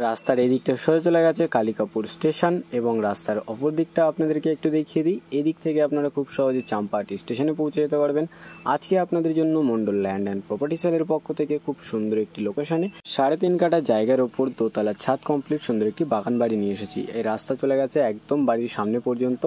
রাস্তার এই দিকটা সোজা চলে গেছে কালিকাপুর স্টেশন এবং রাস্তার অপর দিকটা আপনাদেরকে একটু দেখিয়ে দিই। এদিক থেকে আপনারা খুব সহজে চাম্পাহাটি স্টেশনে পৌঁছে যেতে পারবেন। আজকে আপনাদের জন্য মন্ডল ল্যান্ড অ্যান্ড প্রপার্টি সেলের পক্ষ থেকে খুব সুন্দর একটি লোকেশনে 3.5 কাঠা জায়গার ওপর দোতলা ছাদ কমপ্লিট সুন্দর একটি বাগান বাড়ি নিয়ে এসেছি। এই রাস্তা চলে গেছে একদম বাড়ির সামনে পর্যন্ত।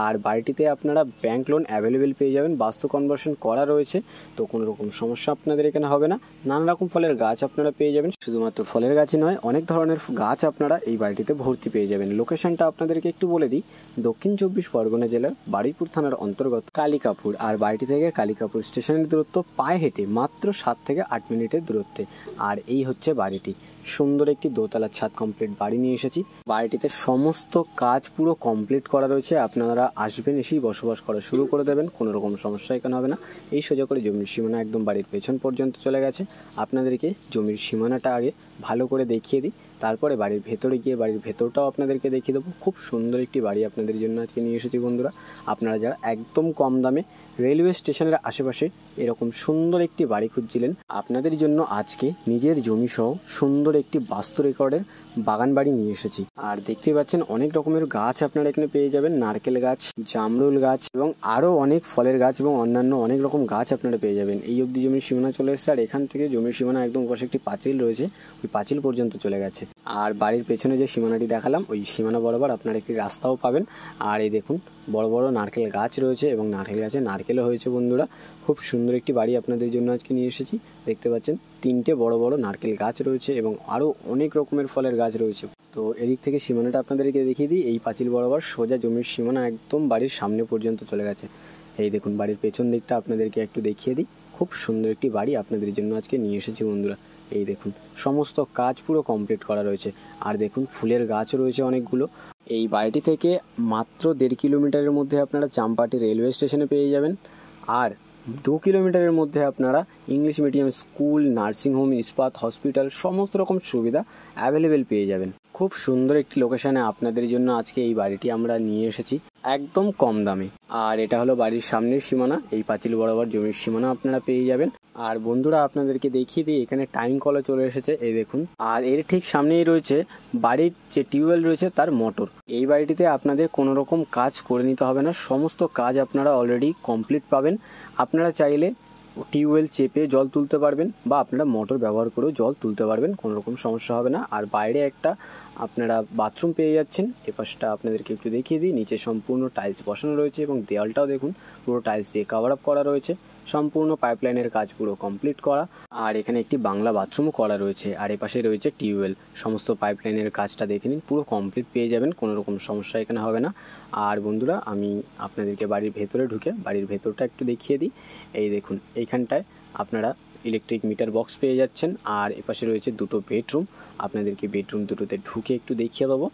আর বাড়িটিতে আপনারা ব্যাংক লোন অ্যাভেলেবেল পেয়ে যাবেন, বাস্তু কনভার্সন করা রয়েছে, তো কোনো রকম সমস্যা আপনাদের এখানে হবে না। নানা রকম ফলের গাছ আপনারা পেয়ে যাবেন, শুধুমাত্র ফলের গাছই নয় অনেক ধরনের গাছ আপনারা এই বাড়িটিতে ভর্তি পেয়ে যাবেন। লোকেশনটা আপনাদেরকে একটু বলে দিই, দক্ষিণ 24 পরগনা জেলার বারুইপুর থানার অন্তর্গত কালিকাপুর। আর বাড়িটি থেকে কালিকাপুর স্টেশনের দূরত্ব পায়ে হেঁটে মাত্র 7 থেকে 8 মিনিটের দূরত্বে। আর এই হচ্ছে বাড়িটি, সুন্দর একটি দোতলা ছাদ কমপ্লিট বাড়ি নিয়ে এসেছি। বাড়িটিতে সমস্ত কাজ পুরো কমপ্লিট করা রয়েছে, আপনারা আসবেন এসেই বসবাস করা শুরু করে দেবেন, কোনো রকম সমস্যা এখানে হবে না। এই সোজা করে জমির সীমানা একদম বাড়ির পেছন পর্যন্ত চলে গেছে। আপনাদেরকে জমির সীমানাটা আগে ভালো করে দেখিয়ে দিই, তারপরে বাড়ির ভেতরে গিয়ে বাড়ির ভেতরটাও আপনাদেরকে দেখিয়ে দেবো। খুব সুন্দর একটি বাড়ি আপনাদের জন্য আজকে নিয়ে এসেছি বন্ধুরা। আপনারা যারা একদম কম দামে রেলওয়ে স্টেশনের আশেপাশে এরকম সুন্দর একটি বাড়ি খুঁজছিলেন, আপনাদের জন্য আজকে নিজের জমি সহ সুন্দর একটি বাস্তু রেকর্ডের বাগান বাড়ি নিয়ে এসেছি। আর দেখতেই পাচ্ছেন অনেক রকমের গাছ আপনারা এখানে পেয়ে যাবেন, নারকেল গাছ, জামরুল গাছ এবং আরও অনেক ফলের গাছ এবং অন্যান্য অনেক রকম গাছ আপনারা পেয়ে যাবেন। এই অবধি জমির সীমানা চলে এসেছে, আর এখান থেকে জমির সীমানা একদম পাশে একটি পাঁচিল রয়েছে, ওই পাঁচিল পর্যন্ত চলে গেছে। আর বাড়ির পেছনে যে সীমানাটি দেখালাম ওই সীমানা বরাবর আপনারা একটি রাস্তাও পাবেন। আর এই দেখুন বড় বড় নারকেল গাছ রয়েছে এবং নারকেল গাছে নারকেলও হয়েছে বন্ধুরা। খুব সুন্দর একটি বাড়ি আপনাদের জন্য আজকে নিয়ে এসেছি। দেখতে পাচ্ছেন 3টে বড় বড় নারকেল গাছ রয়েছে এবং আরও অনেক রকমের ফলের গাছ রয়েছে। তো এদিক থেকে সীমানাটা আপনাদেরকে দেখিয়ে দিই, এই পাঁচিল বরাবর সোজা জমির সীমানা একদম বাড়ির সামনে পর্যন্ত চলে গেছে। এই দেখুন বাড়ির পেছন দিকটা আপনাদেরকে একটু দেখিয়ে দিই, খুব সুন্দর একটি বাড়ি আপনাদের জন্য আজকে নিয়ে এসেছি বন্ধুরা। এই দেখুন সমস্ত কাজ পুরো কমপ্লিট করা রয়েছে। আর দেখুন ফুলের গাছ রয়েছে অনেকগুলো। এই বাড়িটি থেকে মাত্র 1.5 কিলোমিটারের মধ্যে আপনারা চাম্পাহাটি রেলওয়ে স্টেশনে পেয়ে যাবেন। আর 2 কিলোমিটারের মধ্যে আপনারা ইংলিশ মিডিয়াম স্কুল, নার্সিংহোম, ইস্পাত, হসপিটাল সমস্ত রকম সুবিধা অ্যাভেলেবেল পেয়ে যাবেন। খুব সুন্দর একটি লোকেশনে আপনাদের জন্য আজকে এই বাড়িটি আমরা নিয়ে এসেছি একদম কম দামে। আর এটা হলো বাড়ির সামনের সীমানা, এই পাঁচিল বরাবর জমির সীমানা আপনারা পেয়ে যাবেন। আর বন্ধুরা আপনাদেরকে দেখিয়ে দিই, এখানে টাইম কলও চলে এসেছে, এই দেখুন। আর এর ঠিক সামনেই রয়েছে বাড়ির যে টিউবওয়েল রয়েছে তার মোটর। এই বাড়িটিতে আপনাদের কোনো রকম কাজ করে নিতে হবে না, সমস্ত কাজ আপনারা অলরেডি কমপ্লিট পাবেন। আপনারা চাইলে টিউবওয়েল চেপে জল তুলতে পারবেন বা আপনারা মোটর ব্যবহার করেও জল তুলতে পারবেন, কোনো রকম সমস্যা হবে না। আর বাইরে একটা আপনারা বাথরুম পেয়ে যাচ্ছেন। এপাশটা আপনাদেরকে একটু দেখিয়ে দিই, নিচে সম্পূর্ণ টাইলস বসানো রয়েছে এবং দেওয়ালটাও দেখুন পুরো টাইলস দিয়ে কভার আপ করা রয়েছে, সম্পূর্ণ পাইপলাইনের কাজ পুরো কমপ্লিট করা। আর এখানে একটি বাংলা বাথরুমও করা রয়েছে। আর এপাশে রয়েছে টিউবওয়েল, সমস্ত পাইপলাইনের কাজটা দেখে নিন, পুরো কমপ্লিট পেয়ে যাবেন, কোনো রকম সমস্যা এখানে হবে না। আর বন্ধুরা আমি আপনাদেরকে বাড়ির ভেতরে ঢুকে বাড়ির ভেতরটা একটু দেখিয়ে দিই। এই দেখুন এইখানটায় আপনারা ইলেকট্রিক মিটার বক্স পেয়ে যাচ্ছেন। আর এপাশে রয়েছে 2টো বেডরুম, আপনাদেরকে বেডরুম দুটোতে ঢুকে একটু দেখিয়ে দেবো।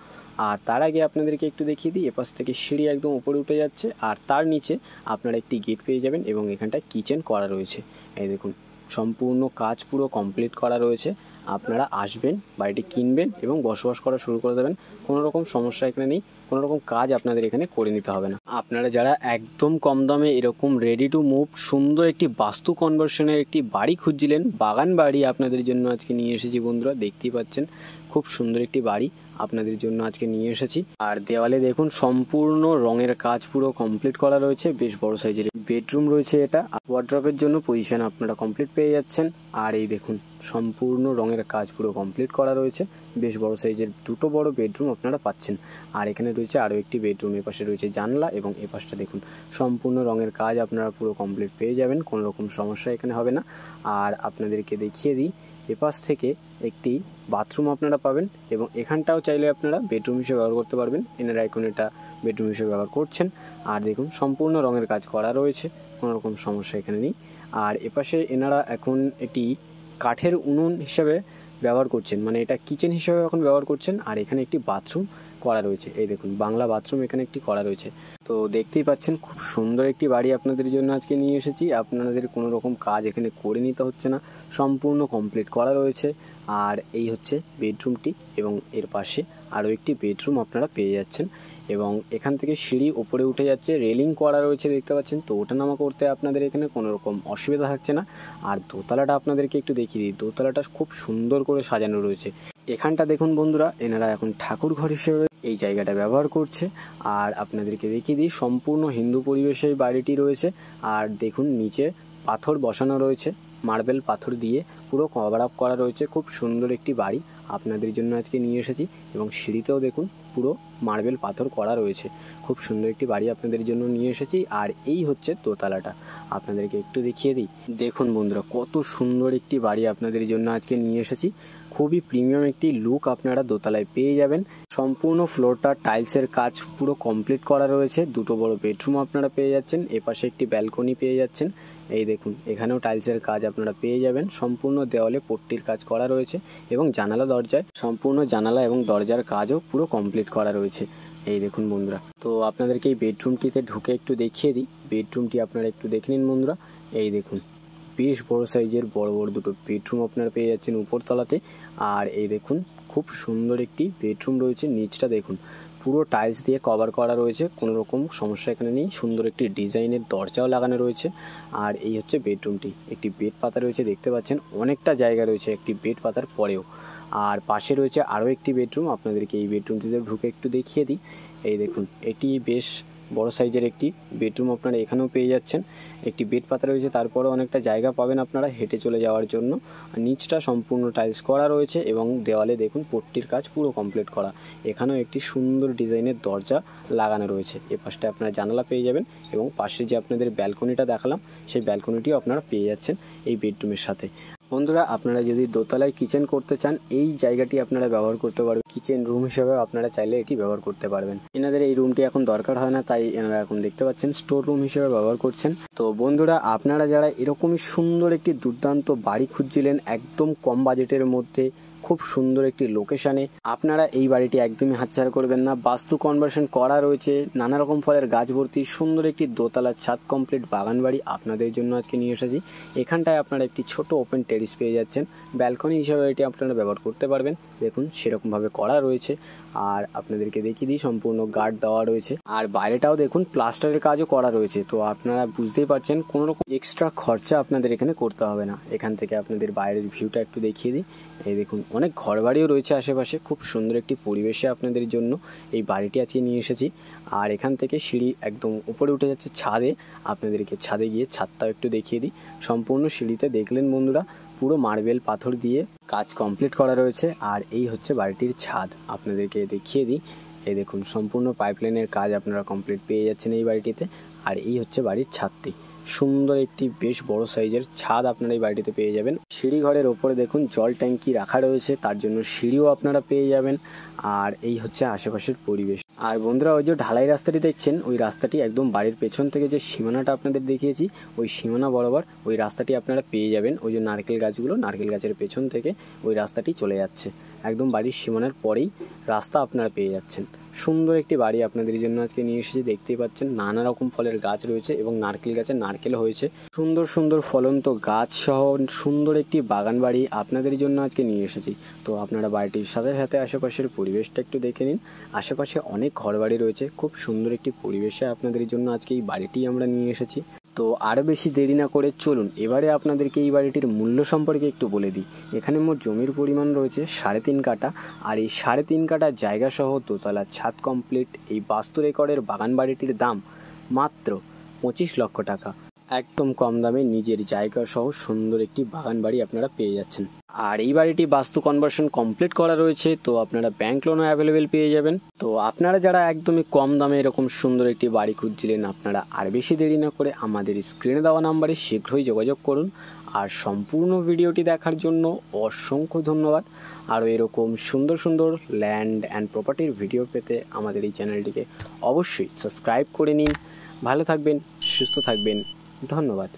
আর তার আগে আপনাদেরকে একটু দেখিয়ে দিই, এপাশ থেকে সিঁড়ি একদম উপরে উঠে যাচ্ছে, আর তার নিচে আপনারা একটি গেট পেয়ে যাবেন এবং এখানটায় কিচেন করা রয়েছে। এই দেখুন সম্পূর্ণ কাজ পুরো কমপ্লিট করা রয়েছে। আপনারা আসবেন, বাড়িটি কিনবেন এবং বসবাস করা শুরু করে দেবেন, কোনো রকম সমস্যা এখানে নেই, কোনো রকম কাজ আপনাদের এখানে করে নিতে হবে না। আপনারা যারা একদম কম দামে এরকম রেডি টু মুভ সুন্দর একটি বাস্তু কনভার্সনের একটি বাড়ি খুঁজছিলেন, বাগান বাড়ি আপনাদের জন্য আজকে নিয়ে এসেছি বন্ধুরা। দেখতেই পাচ্ছেন খুব সুন্দর একটি বাড়ি আপনাদের জন্য আজকে নিয়ে এসেছি। আর দেওয়ালে দেখুন সম্পূর্ণ রঙের কাজ পুরো কমপ্লিট করা রয়েছে, বেশ বড় সাইজের বেডরুম রয়েছে, এটা ওয়ার্ড্রপের জন্য পজিশন আপনারা কমপ্লিট পেয়ে যাচ্ছেন। আর এই দেখুন সম্পূর্ণ রঙের কাজ পুরো কমপ্লিট করা রয়েছে, বেশ বড় সাইজের 2টো বড় বেডরুম আপনারা পাচ্ছেন। আর এখানে রয়েছে আরও একটি বেডরুম, এপাশে রয়েছে জানলা এবং এপাশটা দেখুন সম্পূর্ণ রঙের কাজ আপনারা পুরো কমপ্লিট পেয়ে যাবেন, কোনো রকম সমস্যা এখানে হবে না। আর আপনাদেরকে দেখিয়ে দিই, এপাশ থেকে একটি বাথরুম আপনারা পাবেন এবং এখানটাও চাইলে আপনারা বেডরুম হিসেবে ব্যবহার করতে পারবেন, এনারা এখন এটা বেডরুম হিসেবে ব্যবহার করছেন। আর দেখুন সম্পূর্ণ রঙের কাজ করা রয়েছে, কোনো রকম সমস্যা এখানে নেই। আর এপাশে এনারা এখন এটি কাঠের উনুন হিসাবে ব্যবহার করছেন, মানে এটা কিচেন হিসেবে এখন ব্যবহার করছেন। আর এখানে একটি বাথরুম করা রয়েছে, এই দেখুন বাংলা বাথরুম এখানে একটি করা রয়েছে। তো দেখতেই পাচ্ছেন খুব সুন্দর একটি বাড়ি আপনাদের জন্য আজকে নিয়ে এসেছি। আপনাদের কোনো রকম কাজ এখানে করে নিতে হচ্ছে না, সম্পূর্ণ কমপ্লিট করা রয়েছে। আর এই হচ্ছে বেডরুমটি এবং এর পাশে আরও একটি বেডরুম আপনারা পেয়ে যাচ্ছেন। এবং এখান থেকে সিঁড়ি উপরে উঠে যাচ্ছে, রেলিং করা রয়েছে দেখতে পাচ্ছেন। তো ওঠানামা করতে আপনাদের এখানে কোনো রকম অসুবিধা থাকছে না। আর দোতলাটা আপনাদেরকে একটু দেখিয়ে দিই, দোতলাটা খুব সুন্দর করে সাজানো রয়েছে। এখানটা দেখুন বন্ধুরা, এনারা এখন ঠাকুর ঘর হিসেবে এই জায়গাটা ব্যবহার করছে। আর আপনাদেরকে দেখিয়ে দিই, সম্পূর্ণ হিন্দু পরিবেশে বাড়িটি রয়েছে। আর দেখুন নিচে পাথর বসানো রয়েছে, মার্বেল পাথর দিয়ে পুরো কভার আপ করা রয়েছে। খুব সুন্দর একটি বাড়ি আপনাদের জন্য আজকে নিয়ে এসেছি। এবং সিঁড়িতেও দেখুন পুরো মার্বেল পাথর করা রয়েছে। খুব সুন্দর একটি বাড়ি আপনাদের জন্য নিয়ে এসেছি। আর এই হচ্ছে দোতলাটা, আপনাদেরকে একটু দেখিয়ে দিই। দেখুন বন্ধুরা, কত সুন্দর একটি বাড়ি আপনাদের জন্য আজকে নিয়ে এসেছি। খুবই প্রিমিয়াম একটি লুক আপনারা দোতলায় পেয়ে যাবেন। সম্পূর্ণ ফ্লোরটা টাইলসের কাজ পুরো কমপ্লিট করা রয়েছে। দুটো বড় বেডরুম আপনারা পেয়ে যাচ্ছেন, এপাশে একটি ব্যালকনি পেয়ে যাচ্ছেন। এই দেখুন, এখানেও টাইলসের কাজ আপনারা পেয়ে যাবেন। সম্পূর্ণ দেওয়ালে পট্টির কাজ করা রয়েছে এবং জানালা দরজায় সম্পূর্ণ জানালা এবং দরজার কাজও পুরো কমপ্লিট করা রয়েছে। এই দেখুন বন্ধুরা, তো আপনাদেরকে এই বেডরুমটিতে ঢুকে একটু দেখিয়ে দিই। বেডরুমটি আপনারা একটু দেখে নিন বন্ধুরা। এই দেখুন, বেশ বড় সাইজের বড় বড় দুটো বেডরুম আপনারা পেয়ে যাচ্ছেন উপরতলাতে। আর এই দেখুন, খুব সুন্দর একটি বেডরুম রয়েছে। নিচটা দেখুন, পুরো টাইলস দিয়ে কভার করা রয়েছে, কোনো রকম সমস্যা এখানে নেই। সুন্দর একটি ডিজাইনের দরজাও লাগানো রয়েছে। আর এই হচ্ছে বেডরুমটি, একটি বেড পাতা রয়েছে দেখতে পাচ্ছেন, অনেকটা জায়গা রয়েছে একটি বেড পাতার পরেও। আর পাশে রয়েছে আরও একটি বেডরুম, আপনাদেরকে এই বেডরুমটিতে ঢুকে একটু দেখিয়ে দিই। এই দেখুন, এটি বেশ বড় সাইজের একটি বেডরুম আপনারা এখানেও পেয়ে যাচ্ছেন। একটি বেড পাতা রয়েছে, তারপরে অনেকটা জায়গা পাবেন আপনারা হেঁটে চলে যাওয়ার জন্য। আর নিচটা সম্পূর্ণ টাইলস করা রয়েছে এবং দেওয়ালে দেখুন পট্টির কাজ পুরো কমপ্লিট করা। এখানেও একটি সুন্দর ডিজাইনের দরজা লাগানো রয়েছে। এ পাশটা আপনারা জানালা পেয়ে যাবেন এবং পাশে যে আপনাদের ব্যালকনিটা দেখালাম, সেই ব্যালকনিটিও আপনারা পেয়ে যাচ্ছেন এই বেডরুমের সাথে। বন্ধুরা, আপনারা যদি দোতলায় কিচেন করতে চান, এই জায়গাটি আপনারা ব্যবহার করতে পারবেন। কিচেন রুম হিসেবে আপনারা চাইলে এটি ব্যবহার করতে পারবেন। এনাদের এই রুমটি এখন দরকার হয় না, তাই এনারা এখন দেখতে পাচ্ছেন স্টোর রুম হিসেবে ব্যবহার করছেন। তো বন্ধুরা, আপনারা যারা এরকমই সুন্দর একটি দুর্দান্ত বাড়ি খুঁজছিলেন একদম কম বাজেটের মধ্যে, খুব সুন্দর একটি লোকেশানে, আপনারা এই বাড়িটি একদমই হাতছাড়া করবেন না। বাস্তু কনভার্সন করা রয়েছে, নানা রকম ফলের গাছ ভর্তি, সুন্দর একটি দোতলার ছাদ কমপ্লিট বাগান বাড়ি আপনাদের জন্য আজকে নিয়ে এসেছি। এখানটায় আপনারা একটি ছোট ওপেন টেরিস পেয়ে যাচ্ছেন, ব্যালকনি হিসাবে এটি আপনারা ব্যবহার করতে পারবেন। দেখুন সেরকমভাবে করা রয়েছে। আর আপনাদেরকে দেখিয়ে দিই, সম্পূর্ণ গার্ড দেওয়া রয়েছে। আর বাইরেটাও দেখুন প্লাস্টারের কাজও করা রয়েছে। তো আপনারা বুঝতেই পারছেন, কোনো রকম এক্সট্রা খরচা আপনাদের এখানে করতে হবে না। এখান থেকে আপনাদের বাইরের ভিউটা একটু দেখিয়ে দিই। এই দেখুন, অনেক ঘরবাড়িও রয়েছে আশেপাশে। খুব সুন্দর একটি পরিবেশে আপনাদের জন্য এই বাড়িটি আজকে নিয়ে এসেছি। আর এখান থেকে সিঁড়ি একদম উপরে উঠে যাচ্ছে ছাদে। আপনাদেরকে ছাদে গিয়ে ছাদটাও একটু দেখিয়ে দিই। সম্পূর্ণ সিঁড়িতে দেখলেন বন্ধুরা, পুরো মার্বেল পাথর দিয়ে কাজ কমপ্লিট করা রয়েছে। আর এই হচ্ছে বাড়িটির ছাদ, আপনাদেরকে দেখিয়ে দিই। এই দেখুন, সম্পূর্ণ পাইপলাইনের কাজ আপনারা কমপ্লিট পেয়ে যাচ্ছেন এই বাড়িটিতে। আর এই হচ্ছে বাড়ির ছাদটি, সুন্দর একটি বেশ বড় সাইজের ছাদ আপনারা এই বাড়িটিতে পেয়ে যাবেন। সিঁড়ি ঘরের ওপরে দেখুন জল ট্যাঙ্কি রাখা রয়েছে, তার জন্য সিঁড়িও আপনারা পেয়ে যাবেন। আর এই হচ্ছে আশেপাশের পরিবেশ। আর বন্ধুরা, ওই যে ঢালাই রাস্তাটি দেখছেন, ওই রাস্তাটি একদম বাড়ির পেছন থেকে যে সীমানাটা আপনাদের দেখিয়েছি, ওই সীমানা বরাবর ওই রাস্তাটি আপনারা পেয়ে যাবেন। ওই যে নারকেল গাছগুলো, নারকেল গাছের পেছন থেকে ওই রাস্তাটি চলে যাচ্ছে, একদম বাড়ির সীমানার পরেই রাস্তা আপনারা পেয়ে যাচ্ছেন। সুন্দর একটি বাড়ি আপনাদের জন্য আজকে নিয়ে এসেছি। দেখতেই পাচ্ছেন নানা রকম ফলের গাছ রয়েছে এবং নারকেল গাছে নারকেল হয়েছে। সুন্দর সুন্দর ফলন্ত গাছ সহ সুন্দর একটি বাগান বাড়ি আপনাদের জন্য আজকে নিয়ে এসেছি। তো আপনারা বাড়িটির সাথে সাথে আশেপাশের পরিবেশটা একটু দেখে নিন। আশেপাশে অনেক ঘরবাড়ি রয়েছে, খুব সুন্দর একটি পরিবেশে আপনাদের জন্য আজকে এই বাড়িটি আমরা নিয়ে এসেছি। তো আরও বেশি দেরি না করে চলুন এবারে আপনাদেরকে এই বাড়িটির মূল্য সম্পর্কে একটু বলে দিই। এখানে মোট জমির পরিমাণ রয়েছে 3.5 কাঠা। আর এই 3.5 কাঠা জায়গা সহ দোতলা ছাদ কমপ্লিট এই বাস্তু রেকর্ডের বাগান বাড়িটির দাম মাত্র 25 লক্ষ টাকা। একদম কম দামে নিজের জায়গা সহ সুন্দর একটি বাগান বাড়ি আপনারা পেয়ে যাচ্ছেন। আর এই বাড়িটি বাস্তু কনভার্সন কমপ্লিট করা রয়েছে, তো আপনারা ব্যাংক লোনও অ্যাভেলেবেল পেয়ে যাবেন। তো আপনারা যারা একদমই কম দামে এরকম সুন্দর একটি বাড়ি খুঁজছিলেন, আপনারা আর বেশি দেরি না করে আমাদের স্ক্রিনে দেওয়া নাম্বারে শীঘ্রই যোগাযোগ করুন। আর সম্পূর্ণ ভিডিওটি দেখার জন্য অসংখ্য ধন্যবাদ। আরও এরকম সুন্দর সুন্দর ল্যান্ড অ্যান্ড প্রপার্টির ভিডিও পেতে আমাদের এই চ্যানেলটিকে অবশ্যই সাবস্ক্রাইব করে নিন। ভালো থাকবেন, সুস্থ থাকবেন, ধন্যবাদ।